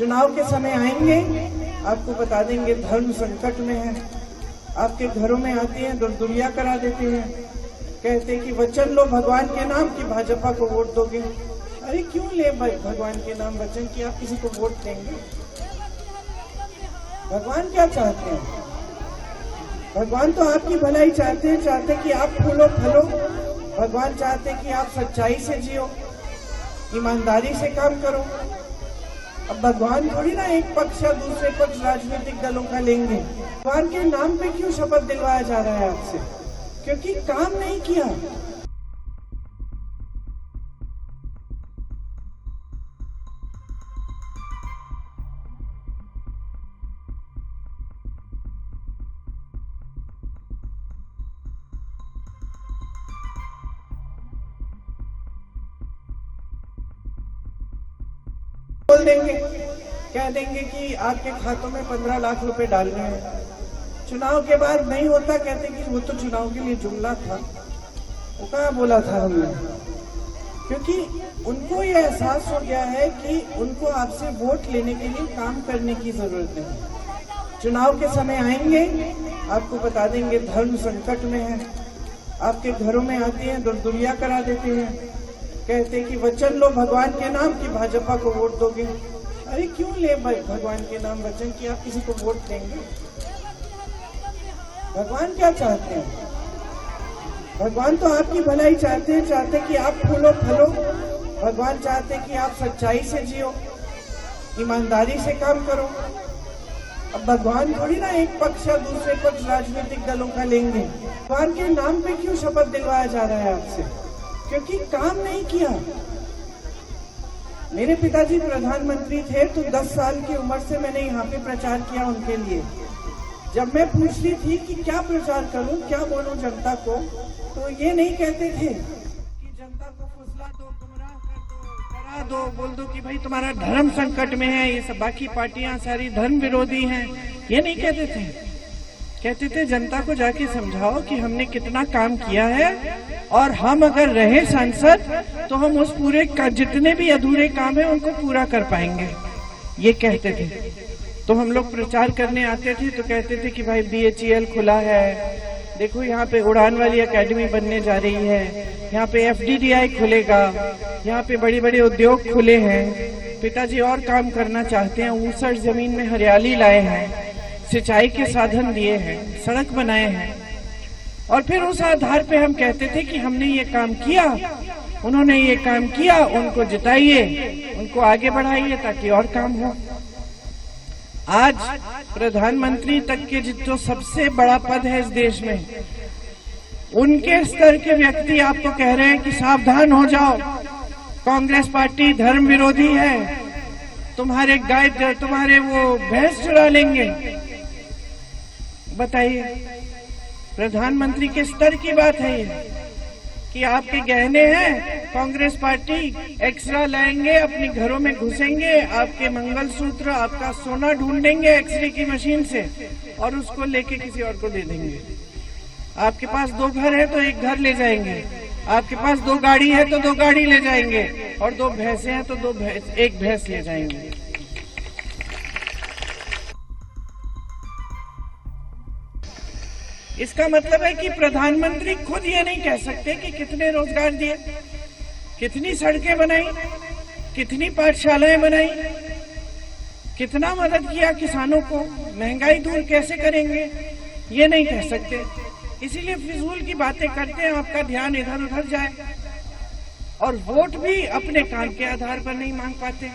चुनाव के समय आएंगे, आपको बता देंगे धर्म संकट में है। आपके घरों में आते हैं, दुर्दुरिया करा देते हैं, कहते हैं कि वचन लो भगवान के नाम कि भाजपा को वोट दोगे। अरे क्यों ले भाई भगवान के नाम वचन कि आप किसी को वोट देंगे? भगवान क्या चाहते हैं? भगवान तो आपकी भलाई चाहते हैं कि आप फूलो फलो। भगवान चाहते हैं कि आप सच्चाई से जियो, ईमानदारी से काम करो। अब भगवान थोड़ी ना एक पक्ष या दूसरे पक्ष राजनीतिक दलों का लेंगे। भगवान के नाम पे क्यों शपथ दिलवाया जा रहा है आपसे? क्योंकि काम नहीं किया। बोल देंगे, कह देंगे कि आपके खातों में 15 लाख रुपए डाल रहे हैं। चुनाव के बाद नहीं होता, कहते कि वो तो चुनाव के लिए जुमला था, वो कहाँ बोला था हमने। क्योंकि उनको ये एहसास हो गया है कि उनको आपसे वोट लेने के लिए काम करने की जरूरत नहीं। चुनाव के समय आएंगे, आपको बता देंगे धर्म संकट में है। आपके घरों में आते हैं, दुर्दुरिया करा देते हैं, कहते हैं कि वचन लो भगवान के नाम कि भाजपा को वोट दोगे। अरे क्यों ले भाई भगवान के नाम वचन कि आप किसी को वोट देंगे? भगवान क्या चाहते हैं? भगवान तो आपकी भलाई चाहते हैं कि आप फूलो फलो। भगवान चाहते हैं कि आप सच्चाई से जियो, ईमानदारी से काम करो। अब भगवान थोड़ी ना एक पक्ष या दूसरे पक्ष राजनीतिक दलों का लेंगे। भगवान के नाम पे क्यों शपथ दिलवाया जा रहा है आपसे? क्योंकि काम नहीं किया। मेरे पिताजी प्रधानमंत्री थे तो 10 साल की उम्र से मैंने यहाँ पे प्रचार किया उनके लिए। जब मैं पूछती थी कि क्या प्रचार करूं, क्या बोलूं जनता को, तो ये नहीं कहते थे कि जनता को फुसला दो, गुमराह कर दो, डरा दो, बोल दो कि भाई तुम्हारा धर्म संकट में है, ये सब बाकी पार्टियां सारी धर्म विरोधी हैं। ये नहीं कहते थे। कहते थे जनता को जाके समझाओ कि हमने कितना काम किया है और हम अगर रहे सांसद तो हम उस पूरे जितने भी अधूरे काम है उनको पूरा कर पाएंगे। ये कहते थे। तो हम लोग प्रचार करने आते थे तो कहते थे कि भाई BHEL खुला है, देखो यहाँ पे उड़ान वाली एकेडमी बनने जा रही है, यहाँ पे FDDI खुलेगा, यहाँ पे बड़े बड़े उद्योग खुले हैं। पिताजी और काम करना चाहते हैं, ऊसर जमीन में हरियाली लाए हैं, सिंचाई के साधन दिए हैं, सड़क बनाए हैं। और फिर उस आधार पे हम कहते थे कि हमने ये काम किया, उन्होंने ये काम किया, उनको जिताइए, उनको आगे बढ़ाइए ताकि और काम हो। आज प्रधानमंत्री तक के जो सबसे बड़ा पद है इस देश में, उनके स्तर के व्यक्ति आपको कह रहे हैं कि सावधान हो जाओ, कांग्रेस पार्टी धर्म विरोधी है, तुम्हारे वो भैंस चुरा लेंगे। बताइए, प्रधानमंत्री के स्तर की बात है ये कि आपके गहने हैं, कांग्रेस पार्टी एक्स्ट्रा लाएंगे, अपने घरों में घुसेंगे, आपके मंगलसूत्र, आपका सोना ढूंढेंगे एक्सरे की मशीन से और उसको लेके किसी और को दे देंगे। आपके पास 2 घर है तो 1 घर ले जाएंगे, आपके पास 2 गाड़ी है तो 2 गाड़ी ले जाएंगे, और 2 भैंसे हैं तो 1 भैंस ले जाएंगे। इसका मतलब है कि प्रधानमंत्री खुद ये नहीं कह सकते कि कितने रोजगार दिए, कितनी सड़कें बनाई, कितनी पाठशालाएं बनाई, कितना मदद किया किसानों को, महंगाई दूर कैसे करेंगे, ये नहीं कह सकते। इसीलिए फिजूल की बातें करते हैं, आपका ध्यान इधर उधर जाए, और वोट भी अपने काम के आधार पर नहीं मांग पाते।